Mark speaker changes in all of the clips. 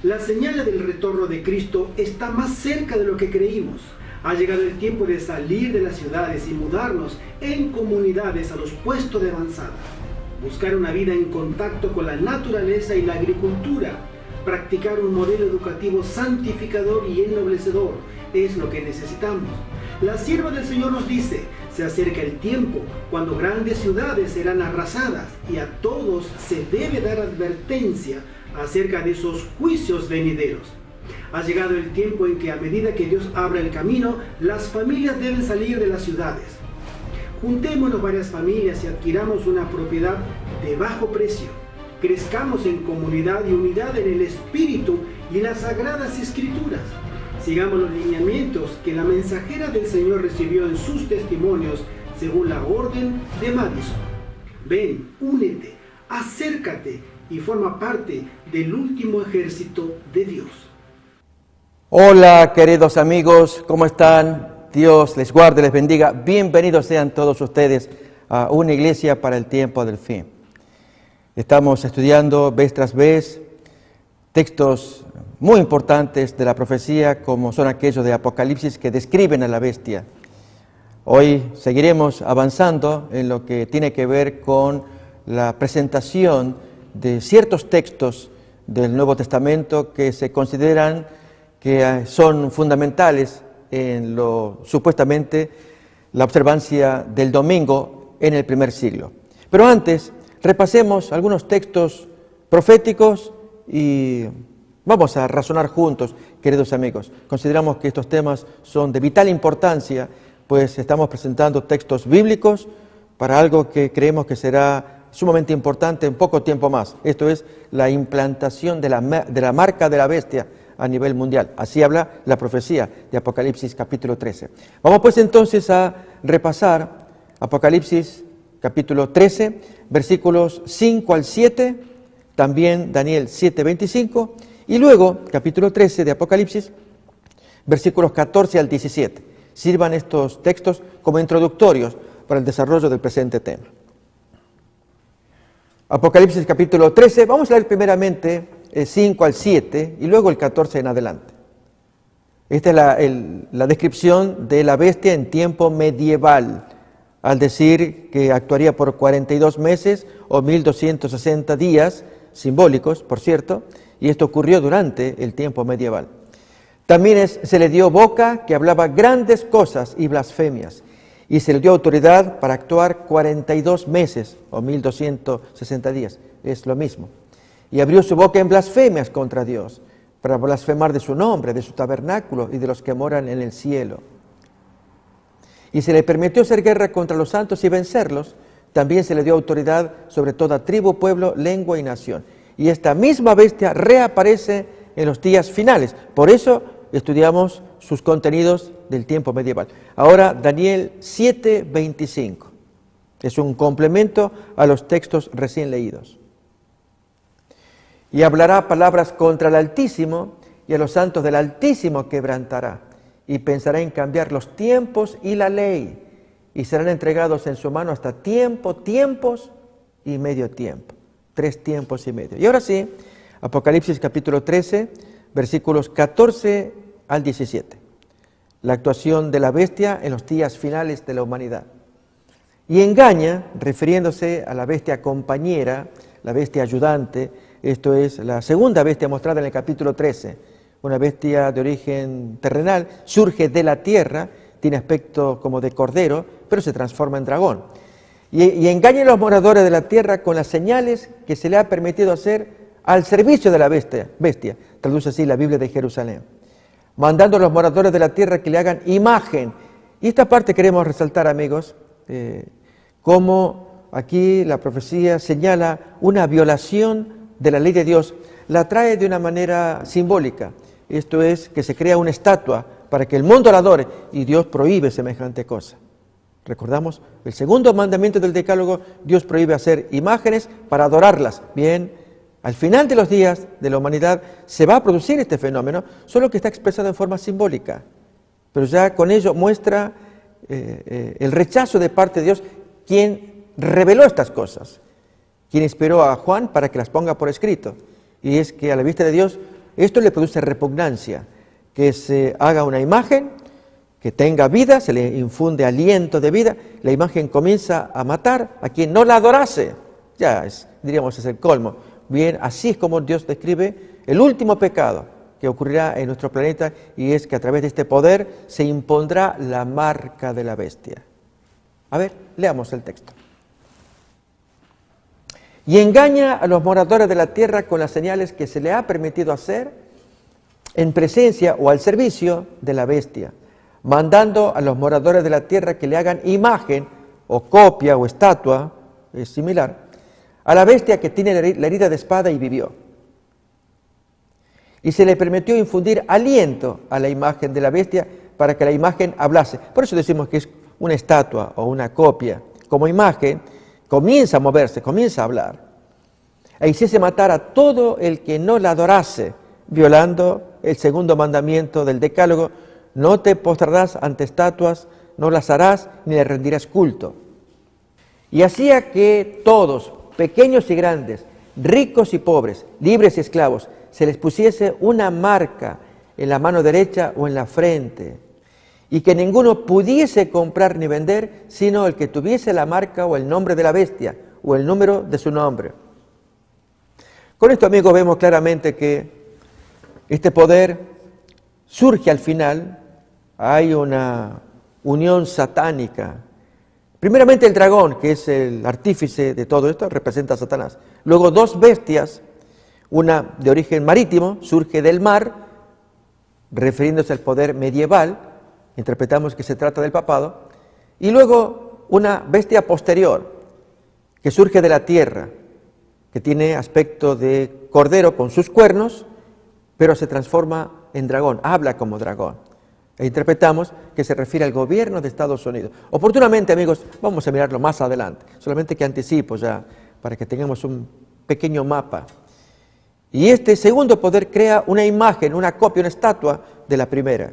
Speaker 1: La señal del retorno de Cristo está más cerca de lo que creímos. Ha llegado el tiempo de salir de las ciudades y mudarnos en comunidades a los puestos de avanzada. Buscar una vida en contacto con la naturaleza y la agricultura. Practicar un modelo educativo santificador y ennoblecedor es lo que necesitamos. La sierva del Señor nos dice: se acerca el tiempo cuando grandes ciudades serán arrasadas y a todos se debe dar advertencia acerca de esos juicios venideros. Ha llegado el tiempo en que, a medida que Dios abra el camino, las familias deben salir de las ciudades. Juntémonos varias familias y adquiramos una propiedad de bajo precio. Crezcamos en comunidad y unidad en el Espíritu y las Sagradas Escrituras. Sigamos los lineamientos que la mensajera del Señor recibió en sus testimonios según la orden de Madison. Ven, únete, acércate y forma parte del último ejército de Dios.
Speaker 2: Hola, queridos amigos, ¿cómo están? Dios les guarde, les bendiga. Bienvenidos sean todos ustedes a una iglesia para el tiempo del fin. Estamos estudiando vez tras vez textos muy importantes de la profecía, como son aquellos de Apocalipsis que describen a la bestia. Hoy seguiremos avanzando en lo que tiene que ver con la presentación de ciertos textos del Nuevo Testamento que se consideran que son fundamentales en lo supuestamente la observancia del domingo en el primer siglo. Pero antes, repasemos algunos textos proféticos y vamos a razonar juntos, queridos amigos. Consideramos que estos temas son de vital importancia, pues estamos presentando textos bíblicos para algo que creemos que será sumamente importante en poco tiempo más. Esto es la implantación de la marca de la bestia a nivel mundial. Así habla la profecía de Apocalipsis capítulo 13. Vamos pues entonces a repasar Apocalipsis capítulo 13, versículos 5 al 7, también Daniel 7:25, y luego capítulo 13 de Apocalipsis, versículos 14 al 17. Sirvan estos textos como introductorios para el desarrollo del presente tema. Apocalipsis capítulo 13, vamos a leer primeramente 5 al 7 y luego el 14 en adelante. Esta es la descripción de la bestia en tiempo medieval, al decir que actuaría por 42 meses o 1260 días, simbólicos, por cierto, y esto ocurrió durante el tiempo medieval. También se le dio boca que hablaba grandes cosas y blasfemias, y se le dio autoridad para actuar 42 meses o 1260 días, es lo mismo. Y abrió su boca en blasfemias contra Dios, para blasfemar de su nombre, de su tabernáculo y de los que moran en el cielo. Y se le permitió hacer guerra contra los santos y vencerlos. También se le dio autoridad sobre toda tribu, pueblo, lengua y nación. Y esta misma bestia reaparece en los días finales. Por eso estudiamos sus contenidos del tiempo medieval. Ahora Daniel 7:25. Es un complemento a los textos recién leídos. Y hablará palabras contra el Altísimo, y a los santos del Altísimo quebrantará, y pensará en cambiar los tiempos y la ley, y serán entregados en su mano hasta tiempos y medio tiempo. 3 tiempos y medio. Y ahora sí, Apocalipsis capítulo 13, versículos 14 al 17. La actuación de la bestia en los días finales de la humanidad. Y engaña, refiriéndose a la bestia compañera, la bestia ayudante. Esto es la segunda bestia mostrada en el capítulo 13, una bestia de origen terrenal, surge de la tierra, tiene aspecto como de cordero, pero se transforma en dragón. Y engaña a los moradores de la tierra con las señales que se le ha permitido hacer al servicio de la bestia, traduce así la Biblia de Jerusalén, mandando a los moradores de la tierra que le hagan imagen. Y esta parte queremos resaltar, amigos, cómo aquí la profecía señala una violación de la ley de Dios, la trae de una manera simbólica. Esto es que se crea una estatua para que el mundo la adore y Dios prohíbe semejante cosa. Recordamos, el segundo mandamiento del Decálogo, Dios prohíbe hacer imágenes para adorarlas. Bien, al final de los días de la humanidad se va a producir este fenómeno, solo que está expresado en forma simbólica. Pero ya con ello muestra el rechazo de parte de Dios, quien reveló estas cosas, quien inspiró a Juan para que las ponga por escrito. Y es que a la vista de Dios esto le produce repugnancia, que se haga una imagen que tenga vida, se le infunde aliento de vida, la imagen comienza a matar a quien no la adorase. Ya diríamos, es el colmo. Bien, así es como Dios describe el último pecado que ocurrirá en nuestro planeta, y es que a través de este poder se impondrá la marca de la bestia. A ver, leamos el texto. Y engaña a los moradores de la tierra con las señales que se le ha permitido hacer en presencia o al servicio de la bestia, mandando a los moradores de la tierra que le hagan imagen o copia o estatua, es similar, a la bestia que tiene la herida de espada y vivió. Y se le permitió infundir aliento a la imagen de la bestia para que la imagen hablase. Por eso decimos que es una estatua o una copia. Como imagen, comienza a moverse, comienza a hablar. E hiciese matar a todo el que no la adorase, violando el segundo mandamiento del Decálogo: no te postrarás ante estatuas, no las harás, ni le rendirás culto. Y hacía que todos, pequeños y grandes, ricos y pobres, libres y esclavos, se les pusiese una marca en la mano derecha o en la frente, y que ninguno pudiese comprar ni vender, sino el que tuviese la marca o el nombre de la bestia, o el número de su nombre. Con esto, amigos, vemos claramente que este poder surge al final. Hay una unión satánica. Primeramente el dragón, que es el artífice de todo esto, representa a Satanás. Luego dos bestias, una de origen marítimo, surge del mar, refiriéndose al poder medieval, interpretamos que se trata del papado, y luego una bestia posterior, que surge de la tierra, que tiene aspecto de cordero con sus cuernos, pero se transforma en dragón, habla como dragón. E interpretamos que se refiere al gobierno de Estados Unidos. Oportunamente, amigos, vamos a mirarlo más adelante, solamente que anticipo ya, para que tengamos un pequeño mapa. Y este segundo poder crea una imagen, una copia, una estatua de la primera.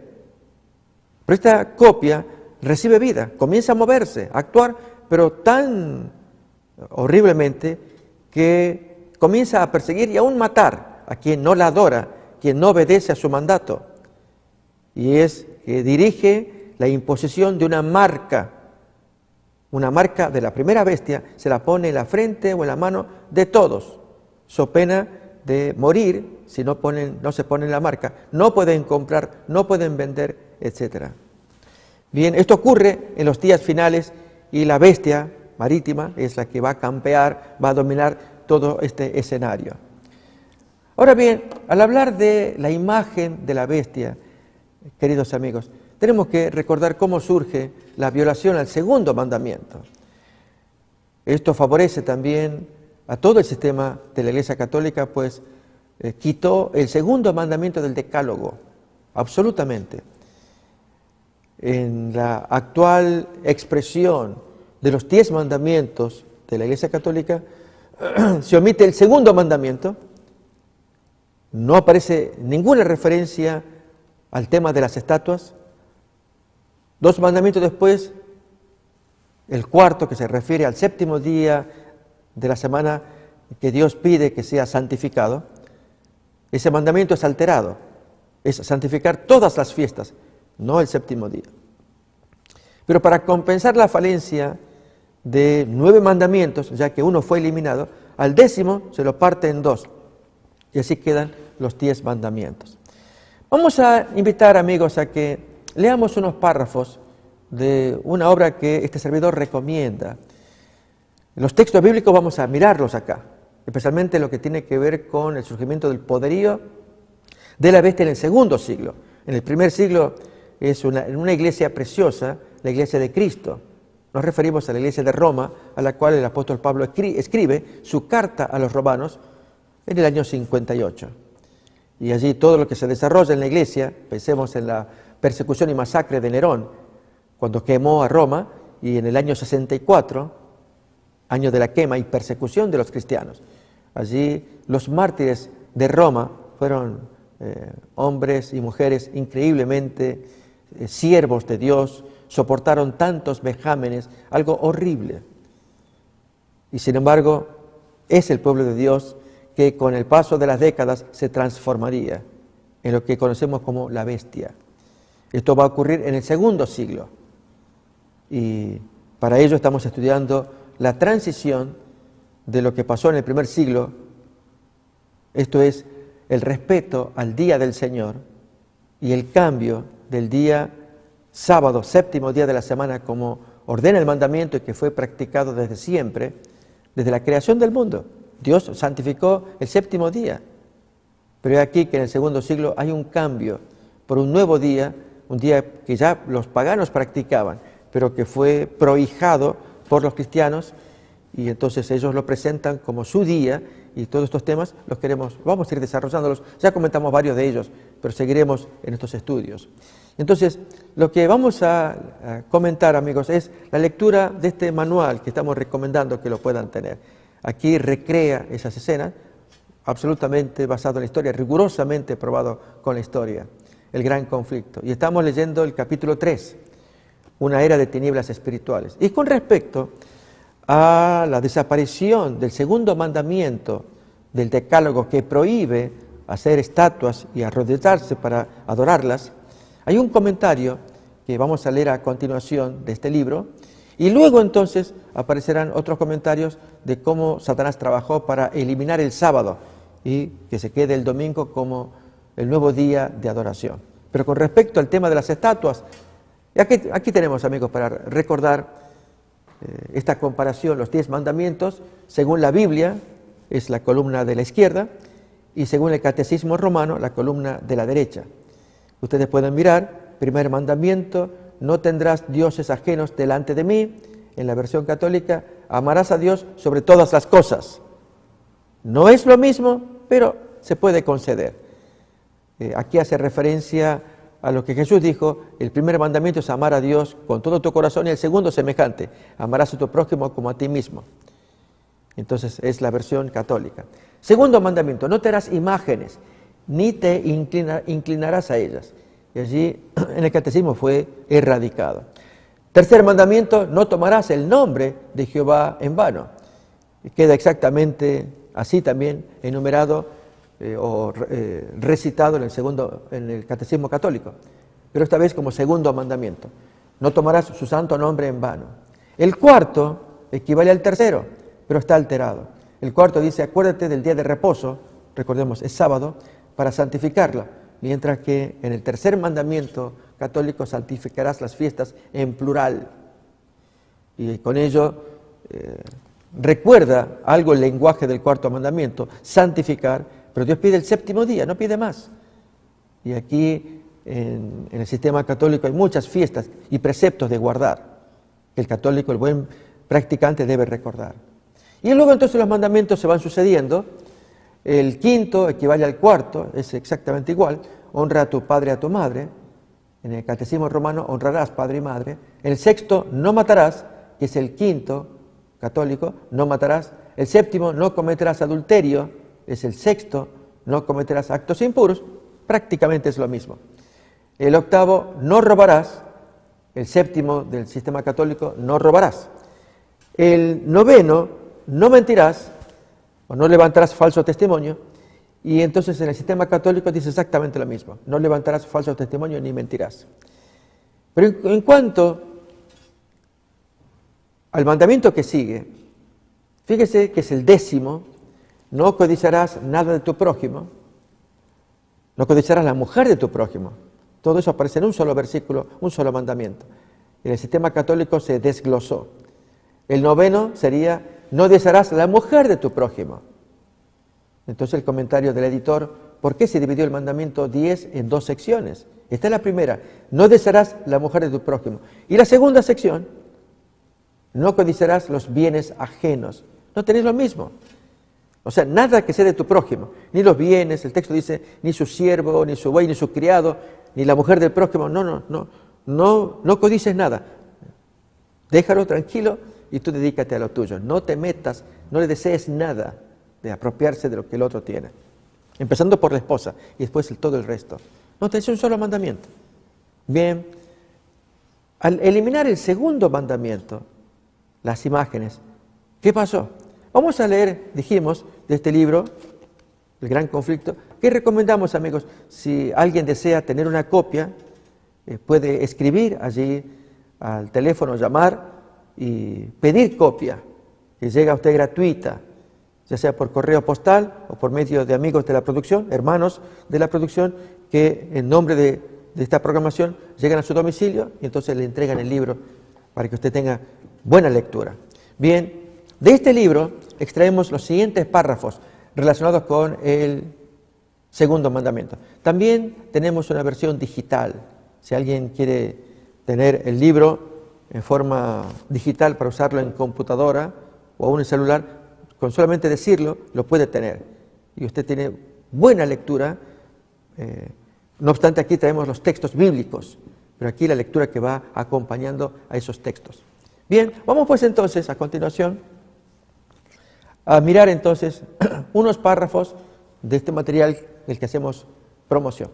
Speaker 2: Pero esta copia recibe vida, comienza a moverse, a actuar, pero tan horriblemente que comienza a perseguir y aún matar a quien no la adora, quien no obedece a su mandato. Y es que dirige la imposición de una marca de la primera bestia, se la pone en la frente o en la mano de todos, so pena de morir si no se ponen la marca, no pueden comprar, no pueden vender, etc. Bien, esto ocurre en los días finales y la bestia marítima es la que va a campear, va a dominar todo este escenario. Ahora bien, al hablar de la imagen de la bestia, queridos amigos, tenemos que recordar cómo surge la violación al segundo mandamiento. Esto favorece también a todo el sistema de la Iglesia Católica, pues quitó el segundo mandamiento del Decálogo, absolutamente. En la actual expresión de los 10 mandamientos de la Iglesia Católica, se omite el segundo mandamiento, no aparece ninguna referencia al tema de las estatuas. 2 mandamientos después, el cuarto, que se refiere al séptimo día de la semana que Dios pide que sea santificado, ese mandamiento es alterado, es santificar todas las fiestas, no el séptimo día. Pero para compensar la falencia de 9 mandamientos, ya que uno fue eliminado, al 10º se lo parte en 2, y así quedan los 10 mandamientos. Vamos a invitar, amigos, a que leamos unos párrafos de una obra que este servidor recomienda. Los textos bíblicos vamos a mirarlos acá, especialmente lo que tiene que ver con el surgimiento del poderío de la bestia en el segundo siglo. En el primer siglo es una iglesia preciosa, la iglesia de Cristo. Nos referimos a la iglesia de Roma, a la cual el apóstol Pablo escribe su carta a los romanos en el año 58. Y allí todo lo que se desarrolla en la iglesia, pensemos en la persecución y masacre de Nerón, cuando quemó a Roma, y en el año 64, año de la quema y persecución de los cristianos. Allí los mártires de Roma fueron hombres y mujeres increíblemente siervos de Dios, soportaron tantos vejámenes, algo horrible. Y sin embargo, es el pueblo de Dios que con el paso de las décadas se transformaría. en lo que conocemos como la bestia. Esto va a ocurrir en el segundo siglo. Y para ello estamos estudiando la transición de lo que pasó en el primer siglo, esto es, el respeto al día del Señor y el cambio del día sábado, séptimo día de la semana, como ordena el mandamiento y que fue practicado desde siempre, desde la creación del mundo. Dios santificó el séptimo día. Pero aquí que en el segundo siglo hay un cambio por un nuevo día, un día que ya los paganos practicaban, pero que fue prohijado por los cristianos, y entonces ellos lo presentan como su día, y todos estos temas vamos a ir desarrollándolos. Ya comentamos varios de ellos, pero seguiremos en estos estudios. Entonces, lo que vamos a comentar, amigos, es la lectura de este manual que estamos recomendando que lo puedan tener. Aquí recrea esas escenas, absolutamente basado en la historia, rigurosamente probado con la historia, el gran conflicto. Y estamos leyendo el capítulo 3, una era de tinieblas espirituales. Y con respecto a la desaparición del segundo mandamiento del decálogo que prohíbe hacer estatuas y arrodillarse para adorarlas, hay un comentario que vamos a leer a continuación de este libro, y luego entonces aparecerán otros comentarios de cómo Satanás trabajó para eliminar el sábado y que se quede el domingo como el nuevo día de adoración. Pero con respecto al tema de las estatuas, aquí tenemos, amigos, para recordar esta comparación, los 10 mandamientos, según la Biblia, es la columna de la izquierda, y según el Catecismo Romano, la columna de la derecha. Ustedes pueden mirar, primer mandamiento, no tendrás dioses ajenos delante de mí. En la versión católica, amarás a Dios sobre todas las cosas. No es lo mismo, pero se puede conceder. Aquí hace referencia a lo que Jesús dijo: el primer mandamiento es amar a Dios con todo tu corazón, y el segundo semejante, amarás a tu prójimo como a ti mismo. Entonces es la versión católica. Segundo mandamiento, no te harás imágenes, ni te inclinarás a ellas. Y allí en el catecismo fue erradicado. Tercer mandamiento, no tomarás el nombre de Jehová en vano. Y queda exactamente así también enumerado recitado en el catecismo católico, pero esta vez como segundo mandamiento: no tomarás su santo nombre en vano. El cuarto equivale al tercero, pero está alterado. El cuarto dice: acuérdate del día de reposo, recordemos, es sábado, para santificarlo, mientras que en el tercer mandamiento católico santificarás las fiestas en plural. Y con ello recuerda algo el lenguaje del cuarto mandamiento, santificar. Pero Dios pide el séptimo día, no pide más. Y aquí en el sistema católico hay muchas fiestas y preceptos de guardar, que el católico, el buen practicante, debe recordar. Y luego entonces los mandamientos se van sucediendo. El quinto equivale al cuarto, es exactamente igual: honra a tu padre y a tu madre. En el Catecismo Romano, honrarás padre y madre. En el sexto, no matarás, que es el quinto católico, no matarás. El séptimo, no cometerás adulterio, es el sexto, no cometerás actos impuros, prácticamente es lo mismo. El octavo, no robarás. El séptimo del sistema católico, no robarás. El noveno, no mentirás, o no levantarás falso testimonio. Y entonces en el sistema católico dice exactamente lo mismo: no levantarás falso testimonio ni mentirás. Pero en cuanto al mandamiento que sigue, fíjese que es el 10º: no codiciarás nada de tu prójimo, no codiciarás la mujer de tu prójimo. Todo eso aparece en un solo versículo, un solo mandamiento. En el sistema católico se desglosó. El 9º sería: no desearás la mujer de tu prójimo. Entonces el comentario del editor: ¿por qué se dividió el mandamiento 10 en 2 secciones? Esta es la primera: no desearás la mujer de tu prójimo. Y la segunda sección: no codiciarás los bienes ajenos. No tenéis lo mismo. O sea, nada que sea de tu prójimo, ni los bienes, el texto dice, ni su siervo, ni su buey, ni su criado, ni la mujer del prójimo. No codices nada. Déjalo tranquilo y tú dedícate a lo tuyo. No te metas, no le desees nada de apropiarse de lo que el otro tiene. Empezando por la esposa y después todo el resto. No, te dice un solo mandamiento. Bien, al eliminar el segundo mandamiento, las imágenes, ¿qué pasó? Vamos a leer, dijimos, de este libro, el gran conflicto. ¿Qué recomendamos, amigos? Si alguien desea tener una copia, puede escribir allí al teléfono, llamar y pedir copia, que llega a usted gratuita, ya sea por correo postal o por medio de amigos de la producción, hermanos de la producción, que en nombre de esta programación llegan a su domicilio y entonces le entregan el libro para que usted tenga buena lectura. Bien, de este libro extraemos los siguientes párrafos relacionados con el segundo mandamiento. También tenemos una versión digital. Si alguien quiere tener el libro en forma digital para usarlo en computadora o aún en celular, con solamente decirlo, lo puede tener. Y usted tiene buena lectura. No obstante, aquí traemos los textos bíblicos, pero aquí la lectura que va acompañando a esos textos. Bien, vamos pues entonces a continuación a mirar entonces unos párrafos de este material del que hacemos promoción.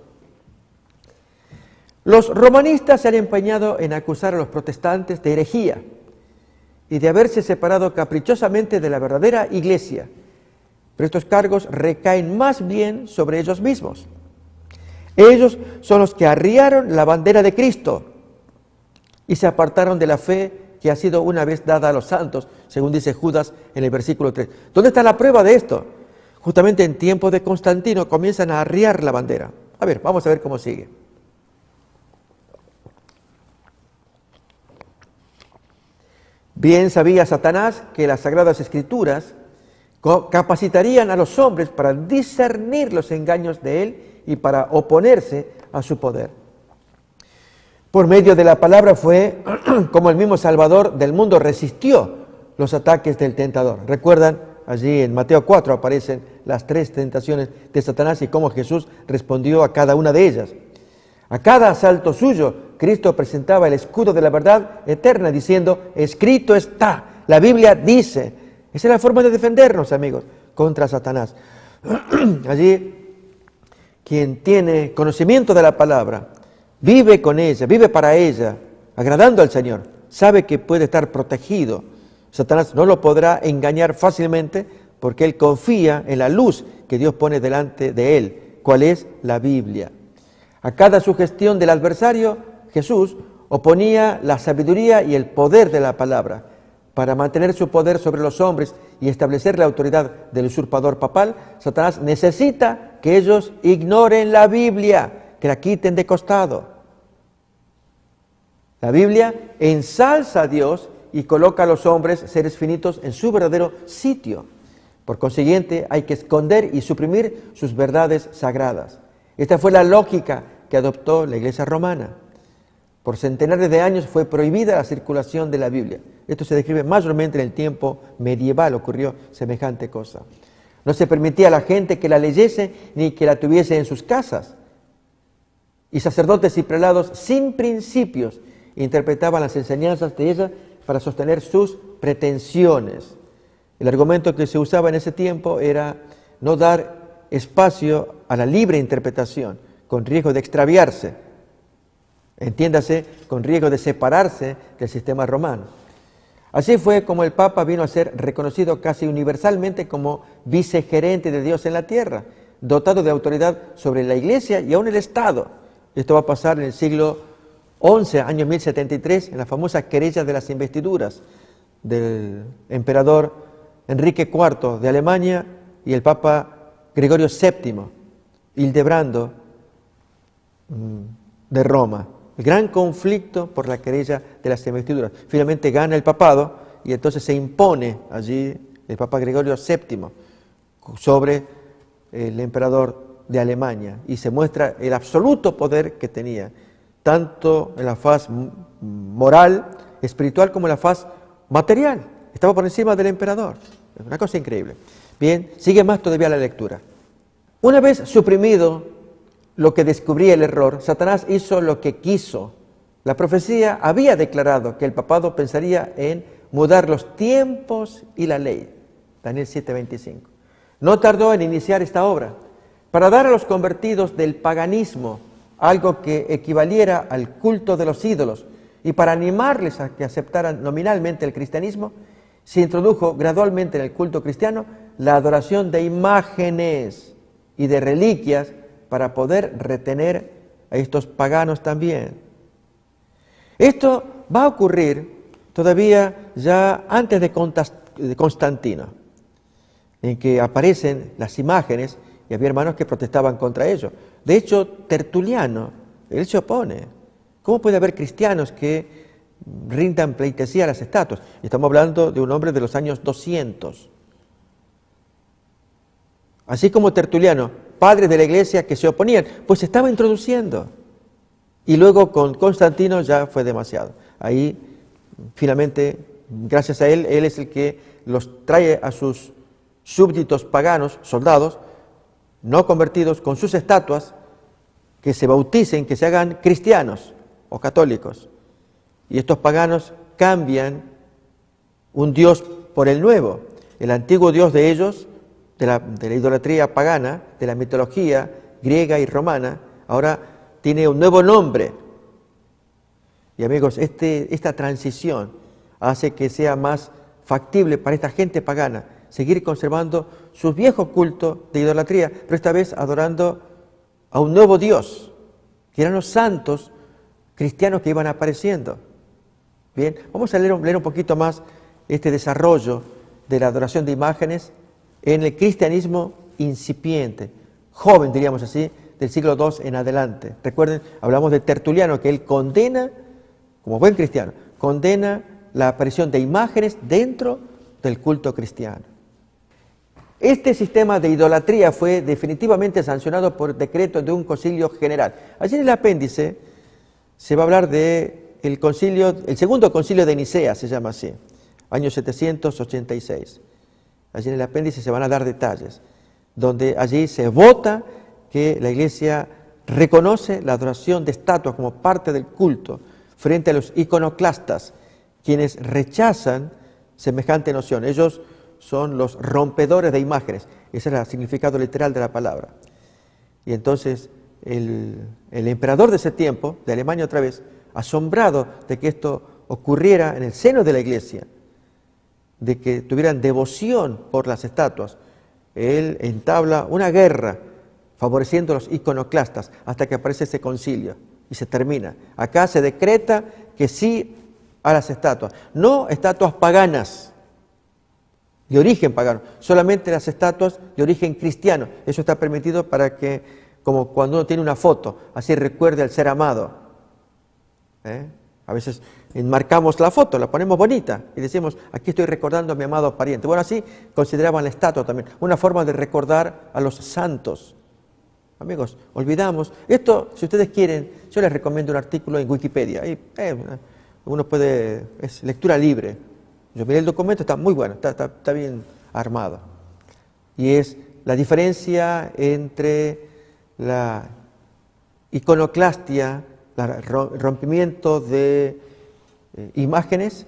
Speaker 2: Los romanistas se han empeñado en acusar a los protestantes de herejía y de haberse separado caprichosamente de la verdadera iglesia, pero estos cargos recaen más bien sobre ellos mismos. Ellos son los que arriaron la bandera de Cristo y se apartaron de la fe que ha sido una vez dada a los santos, según dice Judas en el versículo 3. ¿Dónde está la prueba de esto? Justamente en tiempo de Constantino comienzan a arriar la bandera. A ver, vamos a ver cómo sigue. Bien sabía Satanás que las Sagradas Escrituras capacitarían a los hombres para discernir los engaños de él y para oponerse a su poder. Por medio de la palabra fue como el mismo Salvador del mundo resistió los ataques del tentador. ¿Recuerdan? Allí en Mateo 4 aparecen las 3 tentaciones de Satanás y cómo Jesús respondió a cada una de ellas. A cada asalto suyo, Cristo presentaba el escudo de la verdad eterna diciendo, escrito está, la Biblia dice. Esa es la forma de defendernos, amigos, contra Satanás. Allí, quien tiene conocimiento de la palabra, vive con ella, vive para ella, agradando al Señor, sabe que puede estar protegido. Satanás no lo podrá engañar fácilmente porque él confía en la luz que Dios pone delante de él, cuál es la Biblia. A cada sugestión del adversario, Jesús oponía la sabiduría y el poder de la palabra. Para mantener su poder sobre los hombres y establecer la autoridad del usurpador papal, Satanás necesita que ellos ignoren la Biblia, que la quiten de costado. La Biblia ensalza a Dios y coloca a los hombres, seres finitos, en su verdadero sitio. Por consiguiente, hay que esconder y suprimir sus verdades sagradas. Esta fue la lógica que adoptó la Iglesia romana. Por centenares de años fue prohibida la circulación de la Biblia. Esto se describe mayormente en el tiempo medieval, ocurrió semejante cosa. No se permitía a la gente que la leyese ni que la tuviese en sus casas. Y sacerdotes y prelados sin principios interpretaban las enseñanzas de ella para sostener sus pretensiones. El argumento que se usaba en ese tiempo era no dar espacio a la libre interpretación, con riesgo de extraviarse, entiéndase, con riesgo de separarse del sistema romano. Así fue como el Papa vino a ser reconocido casi universalmente como vicegerente de Dios en la tierra, dotado de autoridad sobre la Iglesia y aún el Estado. Esto va a pasar en el siglo XI, año 1073, en la famosa querella de las investiduras del emperador Enrique IV de Alemania y el Papa Gregorio VII, Hildebrando de Roma. El gran conflicto por la querella de las investiduras. Finalmente gana el papado y entonces se impone allí el Papa Gregorio VII sobre el emperador de Alemania y se muestra el absoluto poder que tenía, tanto en la faz moral, espiritual, como en la faz material. Estaba por encima del emperador. Es una cosa increíble. Bien, sigue más todavía la lectura. Una vez suprimido lo que descubría el error, Satanás hizo lo que quiso. La profecía había declarado que el papado pensaría en mudar los tiempos y la ley. Daniel 7:25. No tardó en iniciar esta obra para dar a los convertidos del paganismo algo que equivaliera al culto de los ídolos y para animarles a que aceptaran nominalmente el cristianismo, se introdujo gradualmente en el culto cristiano la adoración de imágenes y de reliquias para poder retener a estos paganos también. Esto va a ocurrir todavía ya antes de Constantino, en que aparecen las imágenes y había hermanos que protestaban contra ello. De hecho, Tertuliano, él se opone. ¿Cómo puede haber cristianos que rindan pleitesía a las estatuas? Estamos hablando de un hombre de los años 200. Así como Tertuliano, padres de la iglesia que se oponían, pues se estaba introduciendo. Y luego con Constantino ya fue demasiado. Ahí, finalmente, gracias a él es el que los trae a sus súbditos paganos, soldados, no convertidos, con sus estatuas, que se bauticen, que se hagan cristianos o católicos. Y estos paganos cambian un Dios por el nuevo. El antiguo Dios de ellos, de la idolatría pagana, de la mitología griega y romana, ahora tiene un nuevo nombre. Y amigos, esta transición hace que sea más factible para esta gente pagana seguir conservando sus viejos cultos de idolatría, pero esta vez adorando a un nuevo Dios, que eran los santos cristianos que iban apareciendo. Bien, vamos a leer un poquito más este desarrollo de la adoración de imágenes en el cristianismo incipiente, joven, diríamos así, del siglo II en adelante. Recuerden, hablamos de Tertuliano, que él condena, como buen cristiano, condena la aparición de imágenes dentro del culto cristiano. Este sistema de idolatría fue definitivamente sancionado por decreto de un concilio general. Allí en el apéndice se va a hablar de el segundo concilio de Nicea, se llama así, año 786. Allí en el apéndice se van a dar detalles, donde allí se vota que la Iglesia reconoce la adoración de estatuas como parte del culto frente a los iconoclastas, quienes rechazan semejante noción. Ellos son los rompedores de imágenes. Ese era el significado literal de la palabra. Y entonces el emperador de ese tiempo, de Alemania otra vez, asombrado de que esto ocurriera en el seno de la Iglesia, de que tuvieran devoción por las estatuas, él entabla una guerra favoreciendo a los iconoclastas hasta que aparece ese concilio y se termina. Acá se decreta que sí a las estatuas, no estatuas paganas, de origen pagano, solamente las estatuas de origen cristiano. Eso está permitido para que, como cuando uno tiene una foto, así recuerde al ser amado. A veces enmarcamos la foto, la ponemos bonita y decimos, aquí estoy recordando a mi amado pariente. Bueno, así consideraban la estatua también, una forma de recordar a los santos. Amigos, olvidamos. Esto, si ustedes quieren, yo les recomiendo un artículo en Wikipedia. Ahí, uno puede, es lectura libre. Yo miré el documento, está muy bueno, está bien armado. Y es la diferencia entre la iconoclastia, el rompimiento de imágenes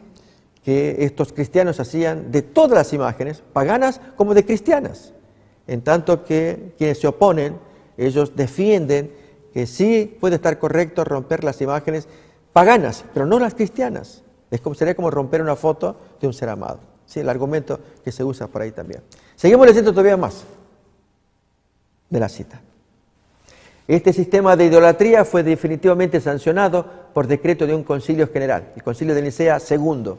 Speaker 2: que estos cristianos hacían de todas las imágenes, paganas como de cristianas. En tanto que quienes se oponen, ellos defienden que sí puede estar correcto romper las imágenes paganas, pero no las cristianas. Sería como romper una foto de un ser amado. ¿Sí? El argumento que se usa por ahí también. Seguimos leyendo todavía más de la cita. Este sistema de idolatría fue definitivamente sancionado por decreto de un concilio general, el concilio de Nicea II.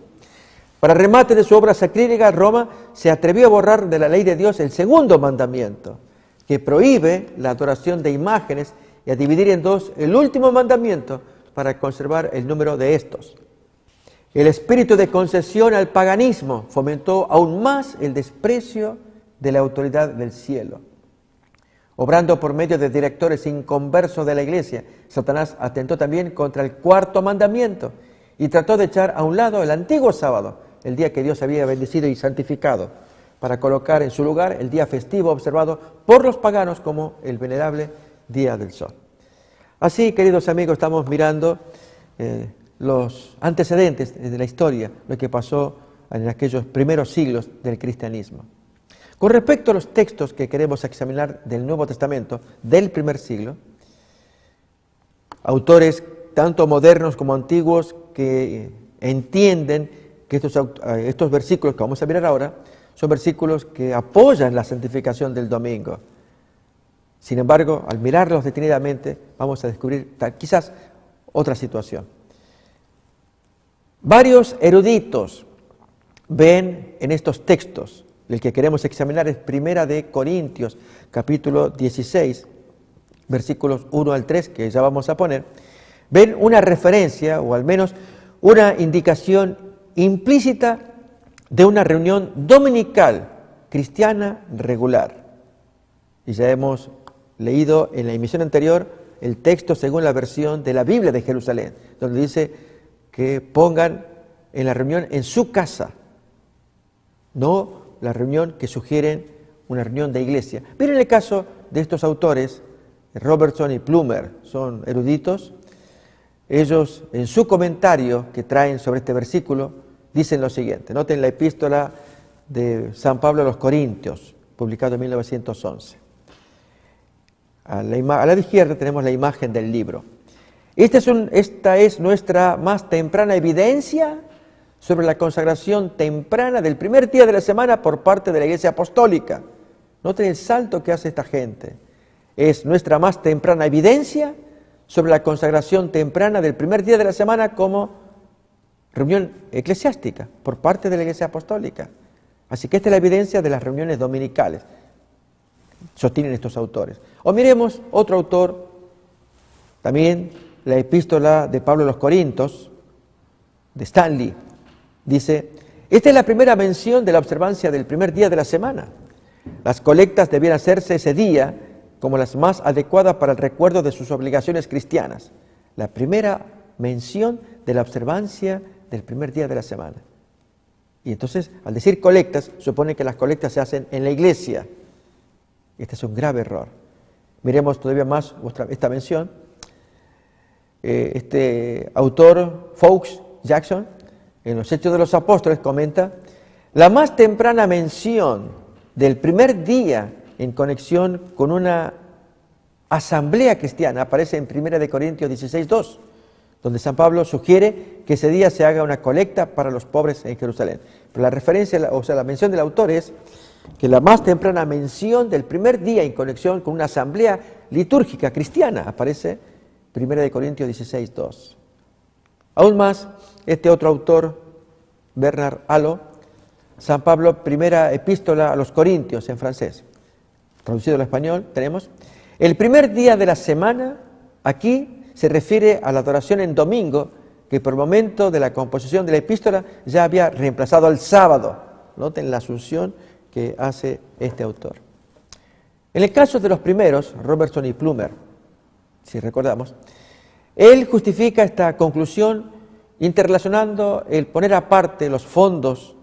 Speaker 2: Para remate de su obra sacrílega, Roma se atrevió a borrar de la ley de Dios el segundo mandamiento, que prohíbe la adoración de imágenes, y a dividir en dos el último mandamiento para conservar el número de estos. El espíritu de concesión al paganismo fomentó aún más el desprecio de la autoridad del cielo. Obrando por medio de directores inconversos de la Iglesia, Satanás atentó también contra el cuarto mandamiento y trató de echar a un lado el antiguo sábado, el día que Dios había bendecido y santificado, para colocar en su lugar el día festivo observado por los paganos como el venerable Día del Sol. Así, queridos amigos, estamos mirando los antecedentes de la historia, lo que pasó en aquellos primeros siglos del cristianismo. Con respecto a los textos que queremos examinar del Nuevo Testamento, del primer siglo, autores tanto modernos como antiguos que entienden que estos versículos que vamos a mirar ahora son versículos que apoyan la santificación del domingo. Sin embargo, al mirarlos detenidamente, vamos a descubrir quizás otra situación. Varios eruditos ven en estos textos, el que queremos examinar es 1 de Corintios, capítulo 16, versículos 1 al 3, que ya vamos a poner, ven una referencia, o al menos una indicación implícita de una reunión dominical cristiana regular. Y ya hemos leído en la emisión anterior el texto según la versión de la Biblia de Jerusalén, donde dice que pongan en la reunión en su casa, no la reunión que sugieren una reunión de iglesia. Pero en el caso de estos autores, Robertson y Plumer, son eruditos, ellos en su comentario que traen sobre este versículo dicen lo siguiente. Noten la epístola de San Pablo a los Corintios, publicado en 1911. A la izquierda tenemos la imagen del libro. Esta es nuestra más temprana evidencia sobre la consagración temprana del primer día de la semana por parte de la Iglesia Apostólica. Noten el salto que hace esta gente. Es nuestra más temprana evidencia sobre la consagración temprana del primer día de la semana como reunión eclesiástica por parte de la Iglesia Apostólica. Así que esta es la evidencia de las reuniones dominicales, sostienen estos autores. O miremos otro autor, también la epístola de Pablo a los Corintios, de Stanley, dice, esta es la primera mención de la observancia del primer día de la semana. Las colectas debían hacerse ese día como las más adecuadas para el recuerdo de sus obligaciones cristianas. La primera mención de la observancia del primer día de la semana. Y entonces, al decir colectas, supone que las colectas se hacen en la iglesia. Este es un grave error. Miremos todavía más esta mención. Este autor, Fox Jackson, en los Hechos de los Apóstoles, comenta, la más temprana mención del primer día en conexión con una asamblea cristiana aparece en 1 de Corintios 16:2, donde San Pablo sugiere que ese día se haga una colecta para los pobres en Jerusalén. Pero la referencia, o sea, la mención del autor es que la más temprana mención del primer día en conexión con una asamblea litúrgica cristiana aparece 1 de Corintios 16:2. Aún más, este otro autor, Bernard Hallot, San Pablo, primera epístola a los Corintios en francés, traducido al español, tenemos, el primer día de la semana, aquí se refiere a la adoración en domingo, que por el momento de la composición de la epístola ya había reemplazado al sábado. Noten la asunción que hace este autor. En el caso de los primeros, Robertson y Plumer, si recordamos, él justifica esta conclusión interrelacionando el poner aparte los fondos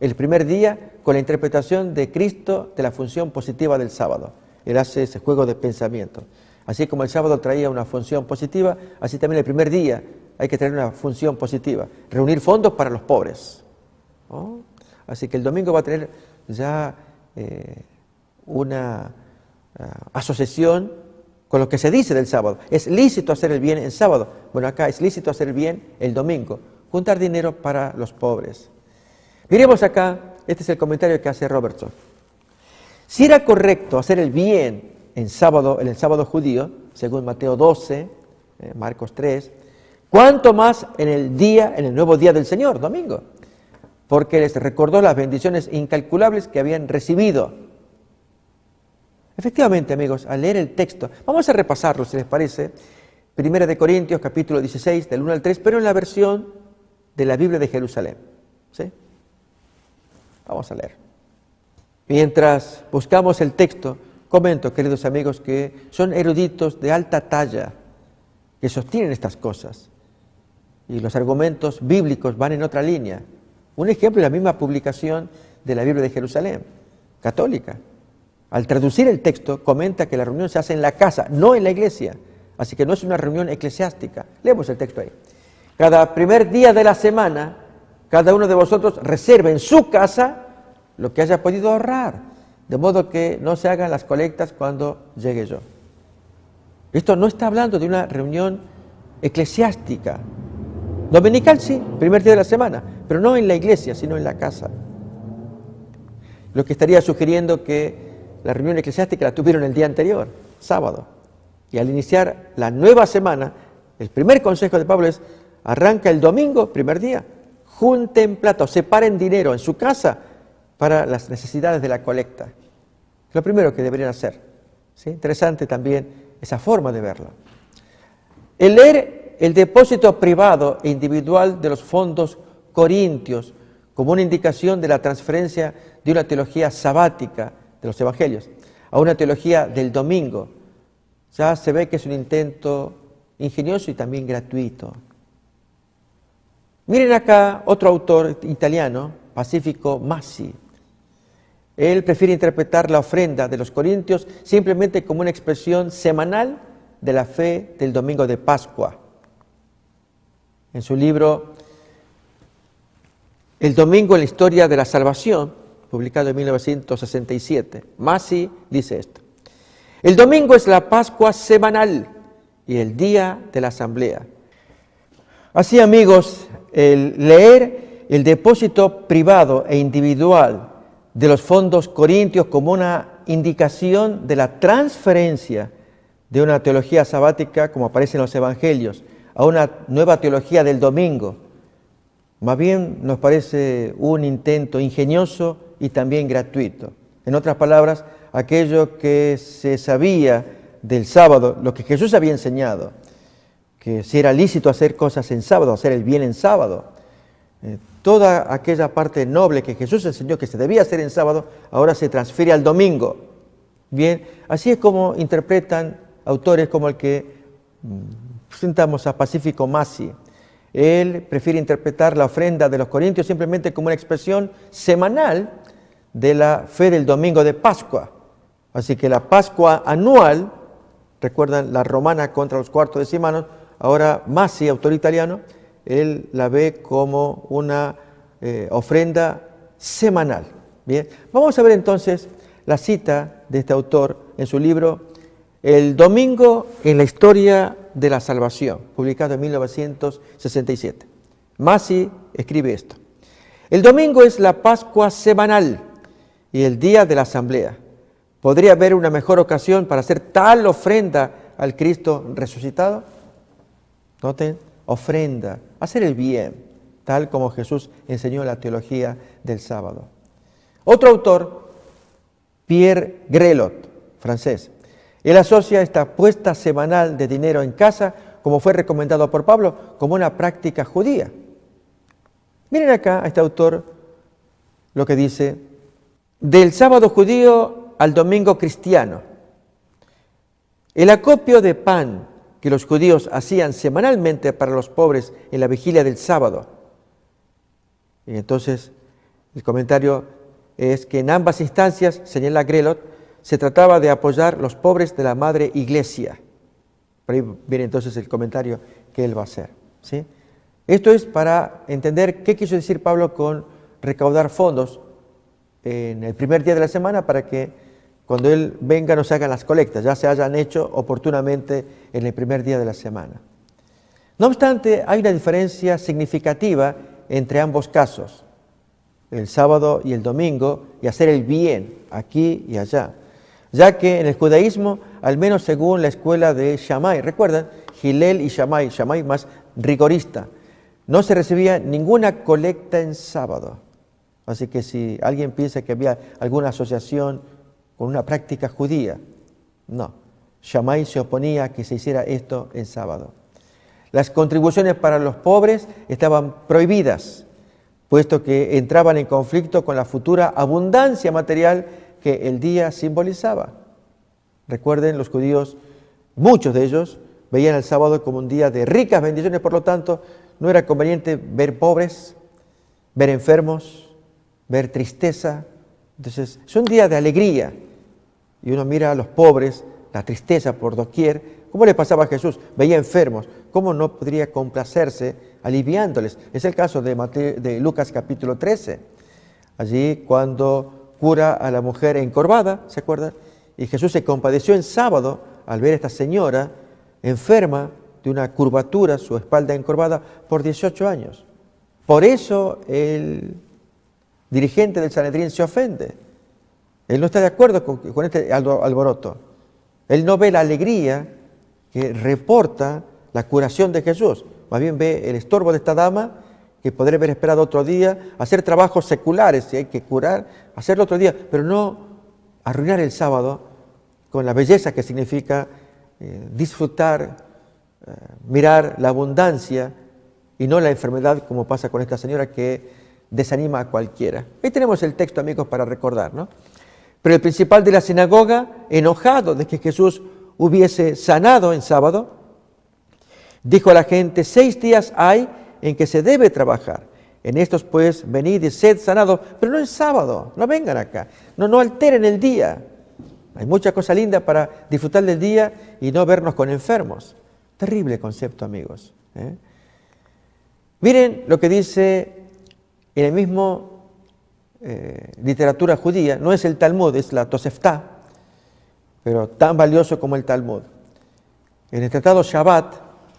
Speaker 2: el primer día con la interpretación de Cristo de la función positiva del sábado. Él hace ese juego de pensamiento. Así como el sábado traía una función positiva, así también el primer día hay que traer una función positiva, reunir fondos para los pobres. ¿Oh? Así que el domingo va a tener ya una asociación con lo que se dice del sábado. Es lícito hacer el bien en sábado. Bueno, acá es lícito hacer el bien el domingo, juntar dinero para los pobres. Miremos acá, este es el comentario que hace Robertson. Si era correcto hacer el bien en el sábado judío, según Mateo 12, Marcos 3, ¿cuánto más en el nuevo día del Señor, domingo? Porque les recordó las bendiciones incalculables que habían recibido. Efectivamente, amigos, al leer el texto, vamos a repasarlo, si les parece, 1 de Corintios, capítulo 16, del 1 al 3, pero en la versión de la Biblia de Jerusalén. ¿Sí? Vamos a leer. Mientras buscamos el texto, comento, queridos amigos, que son eruditos de alta talla que sostienen estas cosas. Y los argumentos bíblicos van en otra línea. Un ejemplo es la misma publicación de la Biblia de Jerusalén, católica. Al traducir el texto, comenta que la reunión se hace en la casa, no en la iglesia. Así que no es una reunión eclesiástica. Leemos el texto ahí. Cada primer día de la semana, cada uno de vosotros reserve en su casa lo que haya podido ahorrar, de modo que no se hagan las colectas cuando llegue yo. Esto no está hablando de una reunión eclesiástica. Dominical sí, primer día de la semana, pero no en la iglesia, sino en la casa. Lo que estaría sugiriendo que la reunión eclesiástica la tuvieron el día anterior. sábado. Y al iniciar la nueva semana, el primer consejo de Pablo es, arranca el domingo, primer día, junten plata, separen dinero en su casa para las necesidades de la colecta. Es lo primero que deberían hacer. ¿Sí? Interesante también esa forma de verlo. El leer el depósito privado e individual de los fondos corintios como una indicación de la transferencia de una teología sabática de los evangelios a una teología del domingo, ya se ve que es un intento ingenioso y también gratuito. Miren acá otro autor italiano, Pacifico Massi. Él prefiere interpretar la ofrenda de los corintios simplemente como una expresión semanal de la fe del domingo de Pascua. En su libro El domingo en la historia de la salvación, publicado en 1967, Massi dice esto: el domingo es la Pascua semanal y el día de la asamblea. Así, amigos, el leer el depósito privado e individual de los fondos corintios como una indicación de la transferencia de una teología sabática, como aparece en los evangelios, a una nueva teología del domingo, más bien nos parece un intento ingenioso y también gratuito. En otras palabras, aquello que se sabía del sábado, lo que Jesús había enseñado, que si era lícito hacer cosas en sábado, hacer el bien en sábado, toda aquella parte noble que Jesús enseñó que se debía hacer en sábado, ahora se transfiere al domingo. Bien, así es como interpretan autores como el que presentamos a Pacifico Massi. Él prefiere interpretar la ofrenda de los corintios simplemente como una expresión semanal de la fe del domingo de Pascua. Así que la Pascua anual, recuerdan la romana contra los cuartodecimanos, ahora Massi, autor italiano, él la ve como una ofrenda semanal. Bien, vamos a ver entonces la cita de este autor en su libro El domingo en la historia de la salvación, publicado en 1967. Massi escribe esto: el domingo es la Pascua semanal y el día de la asamblea. ¿Podría haber una mejor ocasión para hacer tal ofrenda al Cristo resucitado? Noten, ofrenda, hacer el bien, tal como Jesús enseñó la teología del sábado. Otro autor, Pierre Grelot, francés, él asocia esta puesta semanal de dinero en casa, como fue recomendado por Pablo, como una práctica judía. Miren acá a este autor lo que dice: del sábado judío al domingo cristiano, el acopio de pan que los judíos hacían semanalmente para los pobres en la vigilia del sábado. Y entonces el comentario es que en ambas instancias, señala Grelot, se trataba de apoyar los pobres de la madre iglesia. Por ahí viene entonces el comentario que él va a hacer, ¿sí? Esto es para entender qué quiso decir Pablo con recaudar fondos en el primer día de la semana para que cuando él venga no se hagan las colectas, ya se hayan hecho oportunamente en el primer día de la semana. No obstante, hay una diferencia significativa entre ambos casos, el sábado y el domingo, y hacer el bien aquí y allá, ya que en el judaísmo, al menos según la escuela de Shammai, recuerdan, Hillel y Shammai más rigorista, no se recibía ninguna colecta en sábado. Así que si alguien piensa que había alguna asociación con una práctica judía, no. Shammai se oponía a que se hiciera esto en sábado. Las contribuciones para los pobres estaban prohibidas, puesto que entraban en conflicto con la futura abundancia material que el día simbolizaba. Recuerden, los judíos, muchos de ellos, veían el sábado como un día de ricas bendiciones, por lo tanto, no era conveniente ver pobres, ver enfermos, ver tristeza. Entonces, es un día de alegría. Y uno mira a los pobres, la tristeza por doquier. ¿Cómo le pasaba a Jesús? Veía enfermos. ¿Cómo no podría complacerse aliviándoles? Es el caso de Lucas capítulo 13. Allí cuando cura a la mujer encorvada, ¿se acuerdan? Y Jesús se compadeció en sábado al ver a esta señora enferma de una curvatura, su espalda encorvada, por 18 años. Por eso el dirigente del Sanedrín se ofende. Él no está de acuerdo con este alboroto. Él no ve la alegría que reporta la curación de Jesús. Más bien ve el estorbo de esta dama, que podría haber esperado otro día, hacer trabajos seculares, si hay que curar, hacerlo otro día, pero no arruinar el sábado con la belleza que significa disfrutar, mirar la abundancia y no la enfermedad, como pasa con esta señora que desanima a cualquiera. Ahí tenemos el texto, amigos, para recordar, ¿no? Pero el principal de la sinagoga, enojado de que Jesús hubiese sanado en sábado, dijo a la gente: 6 días hay en que se debe trabajar. En estos pues venid y sed sanados, pero no en sábado, no vengan acá, no alteren el día. Hay mucha cosa linda para disfrutar del día y no vernos con enfermos. Terrible concepto, amigos. Miren lo que dice en el mismo literatura judía, no es el Talmud, es la Tosefta, pero tan valioso como el Talmud. En el tratado Shabbat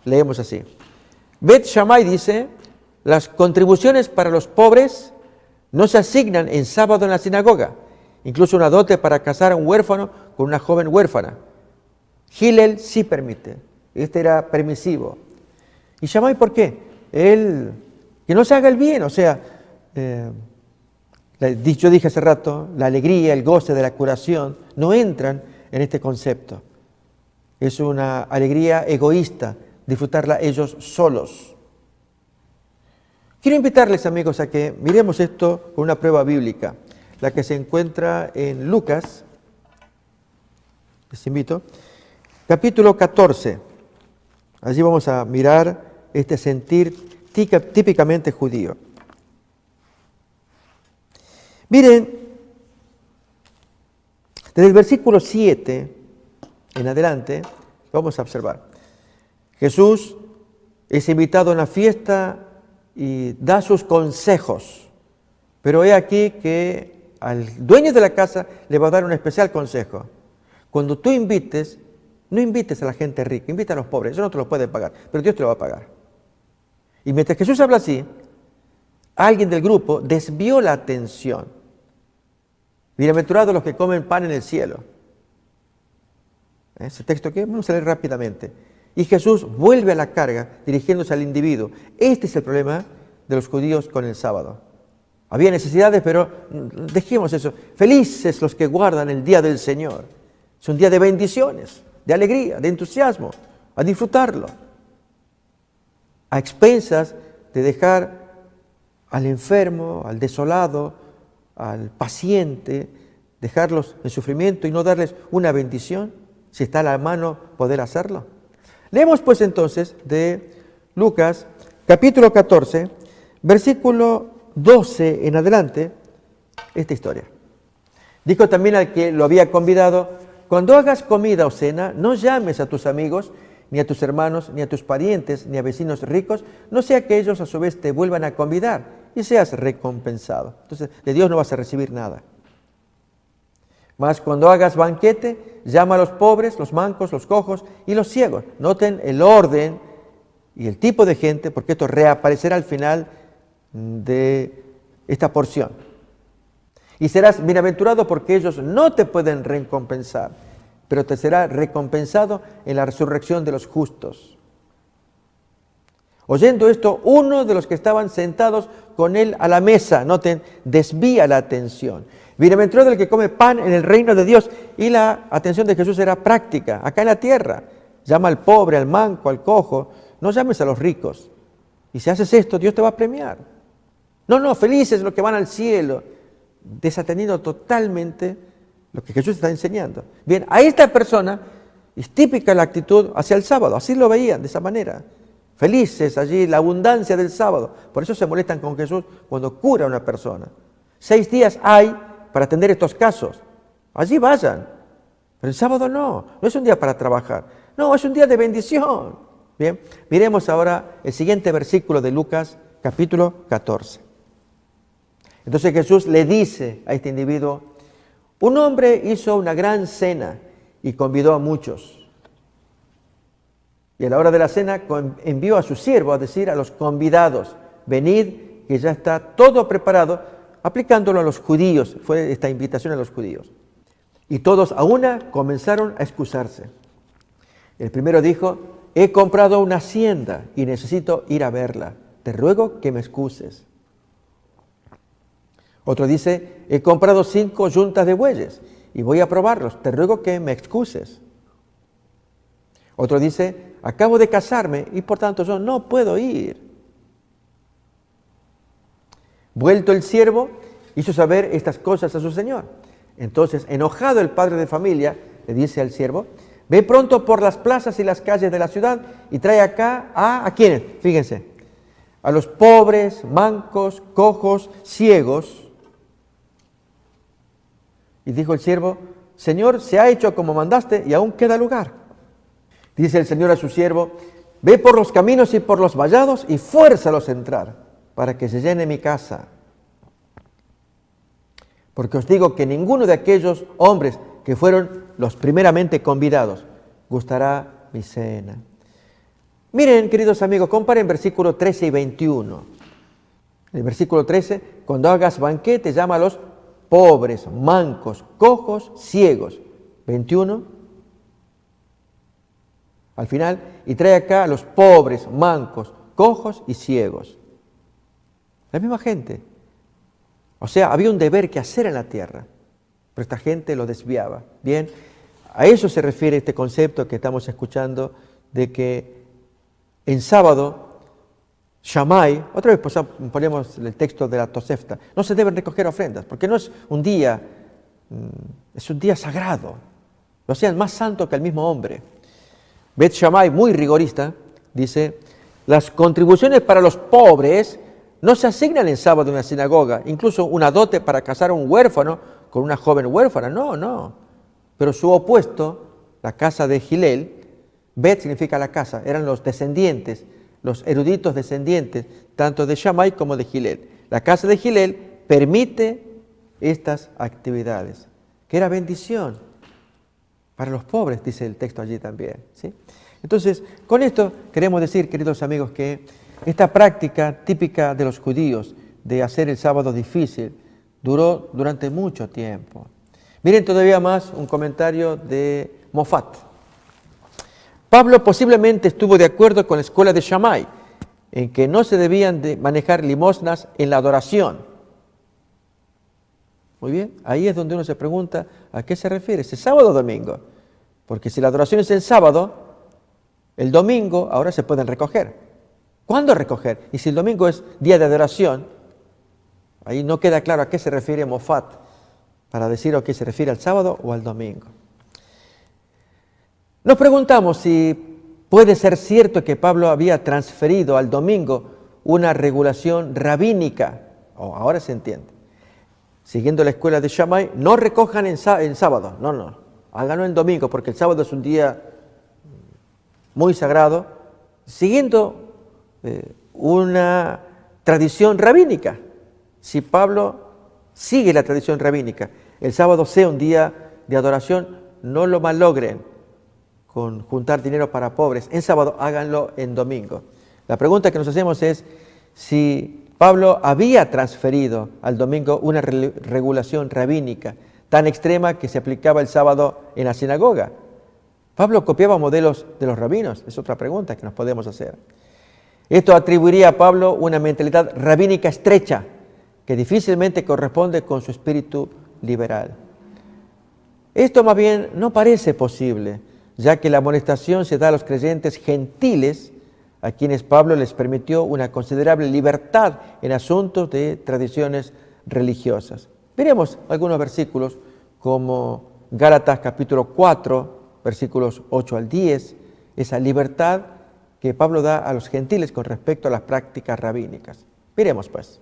Speaker 2: leemos así: Bet Shammai dice, las contribuciones para los pobres no se asignan en sábado en la sinagoga, incluso una dote para casar a un huérfano con una joven huérfana. Hillel sí permite, este era permisivo. ¿Y Shammai por qué? Que no se haga el bien, o sea, yo dije hace rato, la alegría, el goce de la curación no entran en este concepto. Es una alegría egoísta, disfrutarla ellos solos. Quiero invitarles, amigos, a que miremos esto con una prueba bíblica, la que se encuentra en Lucas, les invito, capítulo 14. Allí vamos a mirar este sentir típicamente judío. Miren, desde el versículo 7 en adelante, vamos a observar. Jesús es invitado a una fiesta y da sus consejos, pero he aquí que al dueño de la casa le va a dar un especial consejo. Cuando tú invites, no invites a la gente rica, invita a los pobres, eso no te lo puede pagar, pero Dios te lo va a pagar. Y mientras Jesús habla así, alguien del grupo desvió la atención. Bienaventurados los que comen pan en el cielo. Ese texto que vamos a leer rápidamente. Y Jesús vuelve a la carga dirigiéndose al individuo. Este es el problema de los judíos con el sábado. Había necesidades, pero dejemos eso. Felices los que guardan el día del Señor. Es un día de bendiciones, de alegría, de entusiasmo, a disfrutarlo. A expensas de dejar al enfermo, al desolado, al paciente, dejarlos en sufrimiento y no darles una bendición, si está a la mano poder hacerlo. Leemos pues entonces de Lucas capítulo 14, versículo 12 en adelante, esta historia. Dijo también al que lo había convidado: cuando hagas comida o cena, no llames a tus amigos, ni a tus hermanos, ni a tus parientes, ni a vecinos ricos, no sea que ellos a su vez te vuelvan a convidar y seas recompensado. Entonces, de Dios no vas a recibir nada. Mas cuando hagas banquete, llama a los pobres, los mancos, los cojos y los ciegos. Noten el orden y el tipo de gente, porque esto reaparecerá al final de esta porción. Y serás bienaventurado porque ellos no te pueden recompensar, pero te será recompensado en la resurrección de los justos. Oyendo esto, uno de los que estaban sentados con él a la mesa, noten, desvía la atención. Bienaventurado el que come pan en el reino de Dios. Y la atención de Jesús era práctica, acá en la tierra. Llama al pobre, al manco, al cojo, no llames a los ricos. Y si haces esto, Dios te va a premiar. No, felices los que van al cielo, desatendiendo totalmente lo que Jesús está enseñando. Bien, a esta persona es típica la actitud hacia el sábado, así lo veían, de esa manera. Felices allí, la abundancia del sábado. Por eso se molestan con Jesús cuando cura a una persona. 6 días hay para atender estos casos. Allí vayan. Pero el sábado no es un día para trabajar. No, es un día de bendición. Bien, miremos ahora el siguiente versículo de Lucas, capítulo 14. Entonces Jesús le dice a este individuo: un hombre hizo una gran cena y convidó a muchos. Y a la hora de la cena envió a su siervo a decir a los convidados: venid, que ya está todo preparado, aplicándolo a los judíos. Fue esta invitación a los judíos. Y todos a una comenzaron a excusarse. El primero dijo: he comprado una hacienda y necesito ir a verla. Te ruego que me excuses. Otro dice: he comprado 5 yuntas de bueyes y voy a probarlos. Te ruego que me excuses. Otro dice: acabo de casarme y por tanto yo no puedo ir. Vuelto el siervo, hizo saber estas cosas a su señor. Entonces, enojado el padre de familia, le dice al siervo: ve pronto por las plazas y las calles de la ciudad y trae acá ¿a quiénes? Fíjense, a los pobres, mancos, cojos, ciegos. Y dijo el siervo: Señor, se ha hecho como mandaste y aún queda lugar. Dice el Señor a su siervo: ve por los caminos y por los vallados y fuérzalos a entrar, para que se llene mi casa. Porque os digo que ninguno de aquellos hombres que fueron los primeramente convidados gustará mi cena. Miren, queridos amigos, comparen versículos 13 y 21. En el versículo 13, cuando hagas banquete, llama a los pobres, mancos, cojos, ciegos. 21, al final, y trae acá a los pobres, mancos, cojos y ciegos. La misma gente. O sea, había un deber que hacer en la tierra, pero esta gente lo desviaba. Bien, a eso se refiere este concepto que estamos escuchando de que en sábado, Shammai, otra vez ponemos el texto de la Tosefta, no se deben recoger ofrendas, porque no es un día, es un día sagrado, lo hacían más santo que el mismo hombre. Bet Shammai, muy rigorista, dice: las contribuciones para los pobres no se asignan en sábado en la sinagoga, incluso una dote para casar a un huérfano con una joven huérfana, no. Pero su opuesto, la casa de Gilel, Bet significa la casa, eran los descendientes, los eruditos descendientes, tanto de Shammai como de Gilel. La casa de Gilel permite estas actividades, que era bendición para los pobres, dice el texto allí también, ¿sí? Entonces, con esto queremos decir, queridos amigos, que esta práctica típica de los judíos de hacer el sábado difícil duró durante mucho tiempo. Miren todavía más un comentario de Moffat. Pablo posiblemente estuvo de acuerdo con la escuela de Shammai, en que no se debían de manejar limosnas en la adoración. Muy bien, ahí es donde uno se pregunta a qué se refiere, ¿es sábado o domingo? Porque si la adoración es el sábado, el domingo ahora se pueden recoger. ¿Cuándo recoger? Y si el domingo es día de adoración, ahí no queda claro a qué se refiere Moffat para decir a qué se refiere al sábado o al domingo. Nos preguntamos si puede ser cierto que Pablo había transferido al domingo una regulación rabínica. Ahora se entiende. Siguiendo la escuela de Shammai, no recojan en sábado, no, háganlo en domingo, porque el sábado es un día muy sagrado, siguiendo una tradición rabínica. Si Pablo sigue la tradición rabínica, el sábado sea un día de adoración, no lo malogren con juntar dinero para pobres. En sábado, háganlo en domingo. La pregunta que nos hacemos es si Pablo había transferido al domingo una regulación rabínica tan extrema que se aplicaba el sábado en la sinagoga. ¿Pablo copiaba modelos de los rabinos? Es otra pregunta que nos podemos hacer. Esto atribuiría a Pablo una mentalidad rabínica estrecha que difícilmente corresponde con su espíritu liberal. Esto más bien no parece posible, ya que la amonestación se da a los creyentes gentiles, a quienes Pablo les permitió una considerable libertad en asuntos de tradiciones religiosas. Veremos algunos versículos como Gálatas capítulo 4, versículos 8 al 10, esa libertad que Pablo da a los gentiles con respecto a las prácticas rabínicas. Miremos pues.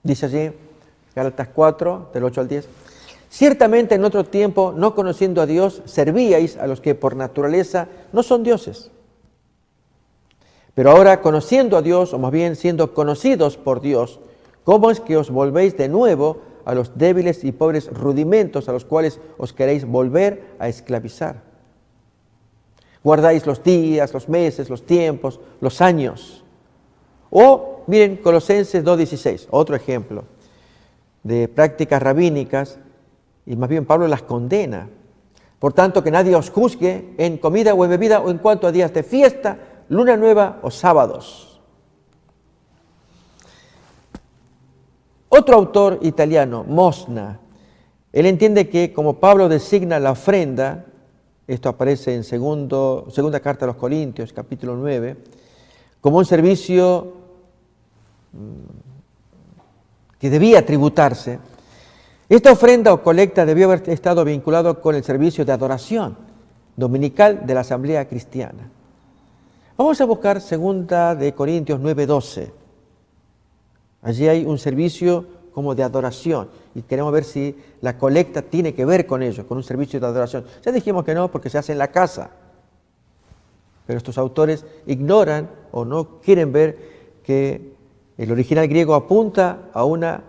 Speaker 2: Dice allí, Gálatas 4, del 8 al 10, ciertamente en otro tiempo, no conociendo a Dios, servíais a los que por naturaleza no son dioses. Pero ahora, conociendo a Dios, o más bien siendo conocidos por Dios, ¿cómo es que os volvéis de nuevo a los débiles y pobres rudimentos a los cuales os queréis volver a esclavizar? Guardáis los días, los meses, los tiempos, los años. O, miren, Colosenses 2:16, otro ejemplo. de prácticas rabínicas, y más bien Pablo las condena. Por tanto, que nadie os juzgue en comida o en bebida o en cuanto a días de fiesta, luna nueva o sábados. Otro autor italiano, Mosna, él entiende que como Pablo designa la ofrenda, esto aparece en segunda carta a los Corintios, capítulo 9, como un servicio que debía tributarse, esta ofrenda o colecta debió haber estado vinculado con el servicio de adoración dominical de la Asamblea Cristiana. Vamos a buscar 2 de Corintios 9:12. Allí hay un servicio como de adoración y queremos ver si la colecta tiene que ver con ello, con un servicio de adoración. Ya dijimos que no, porque se hace en la casa. Pero estos autores ignoran o no quieren ver que el original griego apunta a una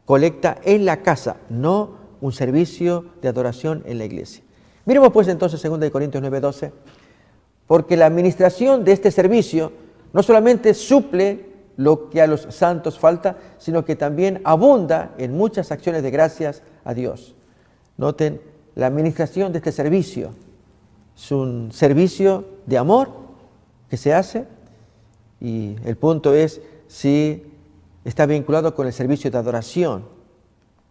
Speaker 2: colecta en la casa, no un servicio de adoración en la iglesia. Miremos pues entonces 2 de Corintios 9:12, porque la administración de este servicio no solamente suple lo que a los santos falta, sino que también abunda en muchas acciones de gracias a Dios. Noten, la administración de este servicio es un servicio de amor que se hace, y el punto es si está vinculado con el servicio de adoración.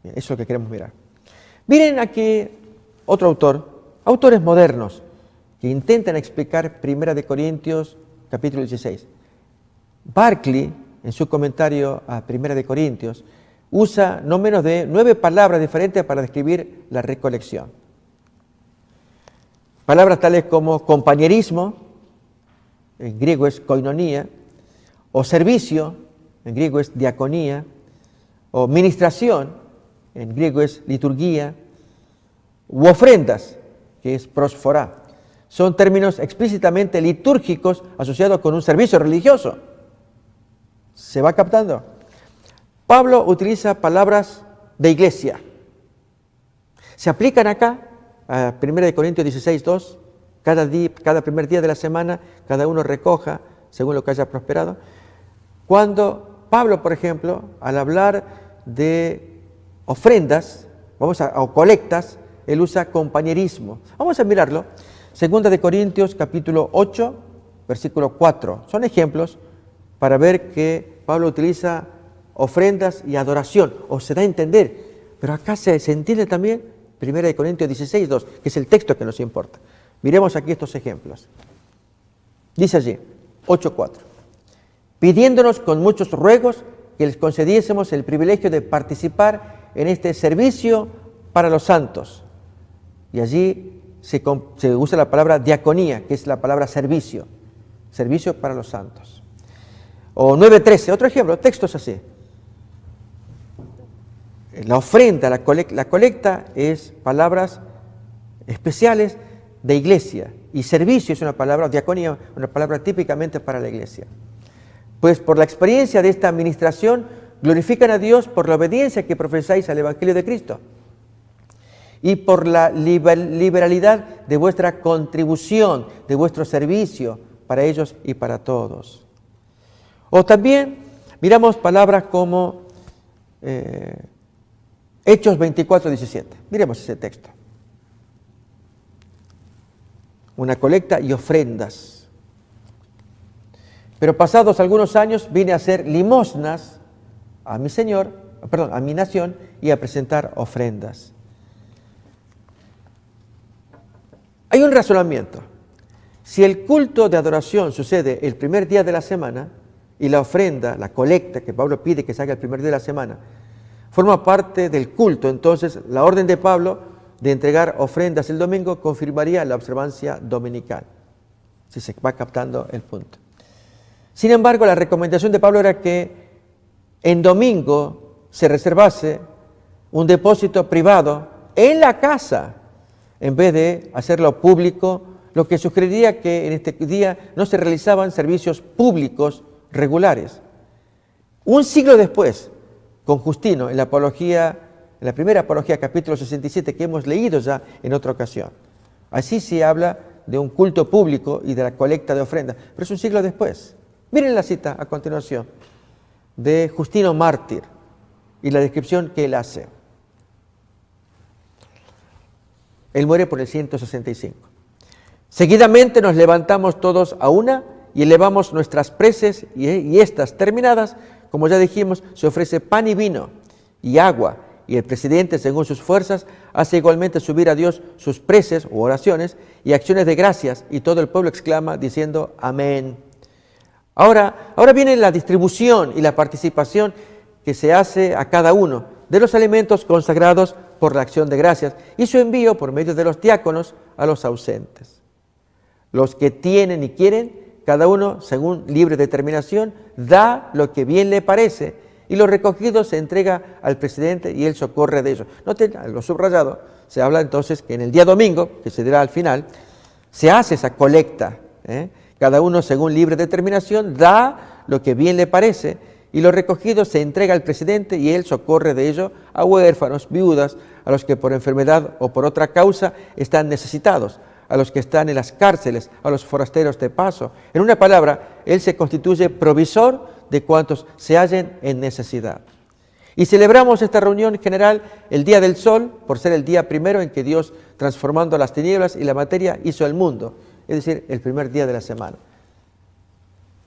Speaker 2: Eso es lo que queremos mirar. Miren aquí otro autor, autores modernos, que intentan explicar 1 de Corintios, capítulo 16. Barclay, en su comentario a 1 de Corintios, usa no menos de 9 palabras diferentes para describir la recolección. Palabras tales como compañerismo, en griego es koinonia, o servicio, en griego es diaconía, o ministración, en griego es liturgia, u ofrendas, que es prosforá. Son términos explícitamente litúrgicos asociados con un servicio religioso. ¿Se va captando? Pablo utiliza palabras de iglesia. Se aplican acá a 1 Corintios 16:2, cada primer día de la semana, cada uno recoja según lo que haya prosperado. Cuando Pablo, por ejemplo, al hablar de ofrendas, o colectas, él usa compañerismo. Vamos a mirarlo. 2 de Corintios, capítulo 8, versículo 4. Son ejemplos para ver que Pablo utiliza ofrendas y adoración, o se da a entender. Pero acá se entiende también 1 de Corintios 16:2, que es el texto que nos importa. Miremos aquí estos ejemplos. Dice allí, 8:4. Pidiéndonos con muchos ruegos que les concediésemos el privilegio de participar en este servicio para los santos. Y allí se usa la palabra diaconía, que es la palabra servicio, servicio para los santos. O 9:13, otro ejemplo, textos así. La ofrenda, la colecta es palabras especiales de iglesia, y servicio es una palabra, diaconía, una palabra típicamente para la iglesia. Pues por la experiencia de esta administración, glorifican a Dios por la obediencia que profesáis al Evangelio de Cristo y por la liberalidad de vuestra contribución, de vuestro servicio para ellos y para todos. O también miramos palabras como Hechos 24:17. Miremos ese texto. Una colecta y ofrendas. Pero pasados algunos años vine a hacer limosnas a mi nación y a presentar ofrendas. Hay un razonamiento. Si el culto de adoración sucede el primer día de la semana y la ofrenda, la colecta que Pablo pide que se haga el primer día de la semana, forma parte del culto, entonces la orden de Pablo de entregar ofrendas el domingo confirmaría la observancia dominical. Si se va captando el punto. Sin embargo, la recomendación de Pablo era que en domingo se reservase un depósito privado en la casa, en vez de hacerlo público, lo que sugeriría que en este día no se realizaban servicios públicos regulares. Un siglo después, con Justino, en la primera apología, capítulo 67, que hemos leído ya en otra ocasión. Así se habla de un culto público y de la colecta de ofrendas, pero es un siglo después. Miren la cita a continuación de Justino Mártir. y la descripción que él hace. Él muere por el 165. Seguidamente nos levantamos todos a una y elevamos nuestras preces y estas terminadas, como ya dijimos, se ofrece pan y vino y agua, y el presidente, según sus fuerzas, hace igualmente subir a Dios sus preces u oraciones y acciones de gracias, y todo el pueblo exclama diciendo amén. Ahora viene la distribución y la participación que se hace a cada uno de los alimentos consagrados por la acción de gracias y su envío por medio de los diáconos a los ausentes. Los que tienen y quieren, cada uno, según libre determinación, da lo que bien le parece, y lo recogido se entrega al presidente y él socorre de ellos. Noten, lo subrayado, se habla entonces que en el día domingo, que se dirá al final, se hace esa colecta. Cada uno, según libre determinación, da lo que bien le parece, y lo recogido se entrega al presidente y él socorre de ello a huérfanos, viudas, a los que por enfermedad o por otra causa están necesitados, a los que están en las cárceles, a los forasteros de paso. En una palabra, él se constituye provisor de cuantos se hallen en necesidad. Y celebramos esta reunión general el Día del Sol, por ser el día primero en que Dios, transformando las tinieblas y la materia, hizo el mundo, es decir, el primer día de la semana.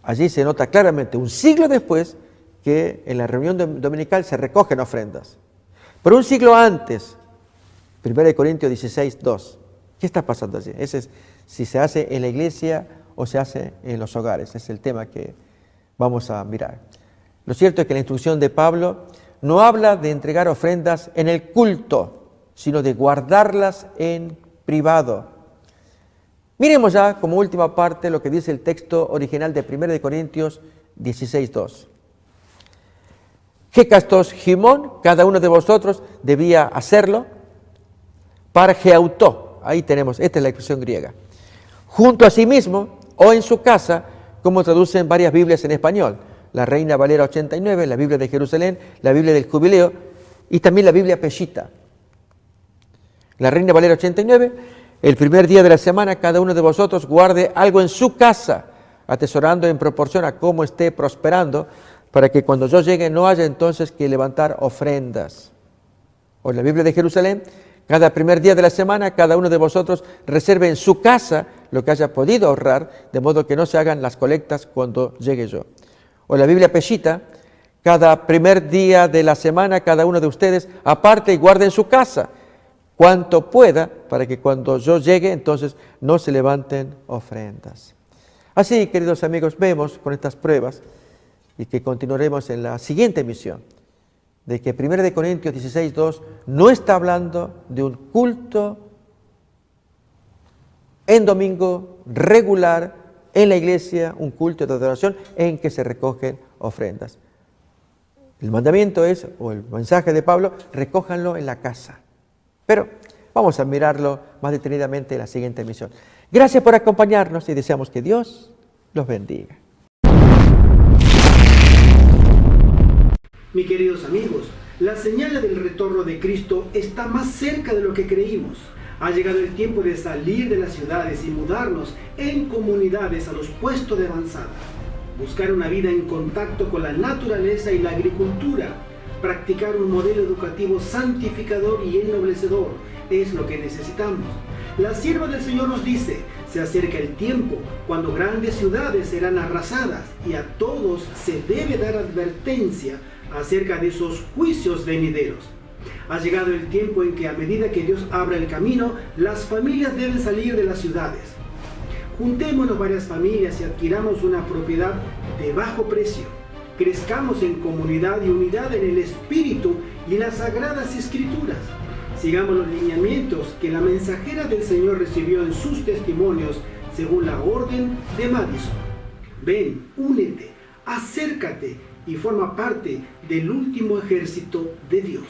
Speaker 2: Allí se nota claramente, un siglo después, que en la reunión dominical se recogen ofrendas. Pero un siglo antes, 1 Corintios 16, 2, ¿qué está pasando allí? Ese es si se hace en la iglesia o se hace en los hogares. Es el tema que vamos a mirar. Lo cierto es que la instrucción de Pablo no habla de entregar ofrendas en el culto, sino de guardarlas en privado. Miremos ya como última parte lo que dice el texto original de 1 Corintios 16, 2. Hekastos Himón, cada uno de vosotros debía hacerlo, pargeautó, ahí tenemos, esta es la expresión griega, junto a sí mismo o en su casa, como traducen varias Biblias en español, la Reina Valera 89, la Biblia de Jerusalén, la Biblia del Jubileo y también la Biblia Peshitta. La Reina Valera 89, el primer día de la semana cada uno de vosotros guarde algo en su casa, atesorando en proporción a cómo esté prosperando, para que cuando yo llegue no haya entonces que levantar ofrendas. O en la Biblia de Jerusalén, cada primer día de la semana, cada uno de vosotros reserve en su casa lo que haya podido ahorrar, de modo que no se hagan las colectas cuando llegue yo. O en la Biblia Peshitta, cada primer día de la semana, cada uno de ustedes aparte y guarde en su casa cuanto pueda, para que cuando yo llegue entonces no se levanten ofrendas. Así, queridos amigos, vemos con estas pruebas, y que continuaremos en la siguiente emisión, de que 1 Corintios 16, 2 no está hablando de un culto en domingo regular en la iglesia, un culto de adoración en que se recogen ofrendas. El mandamiento es, o el mensaje de Pablo, recójanlo en la casa. Pero vamos a mirarlo más detenidamente en la siguiente emisión. Gracias por acompañarnos y deseamos que Dios los bendiga.
Speaker 1: Mis queridos amigos, la señal del retorno de Cristo está más cerca de lo que creímos. Ha llegado el tiempo de salir de las ciudades y mudarnos en comunidades a los puestos de avanzada. Buscar una vida en contacto con la naturaleza y la agricultura. Practicar un modelo educativo santificador y ennoblecedor es lo que necesitamos. La sierva del Señor nos dice, se acerca el tiempo cuando grandes ciudades serán arrasadas y a todos se debe dar advertencia acerca de esos juicios venideros. Ha llegado el tiempo en que a medida que Dios abra el camino, las familias deben salir de las ciudades. Juntémonos varias familias y adquiramos una propiedad de bajo precio. Crezcamos en comunidad y unidad en el Espíritu y en las Sagradas Escrituras. Sigamos los lineamientos que la mensajera del Señor recibió en sus testimonios según la orden de Madison. Ven, únete, acércate y forma parte del último ejército de Dios.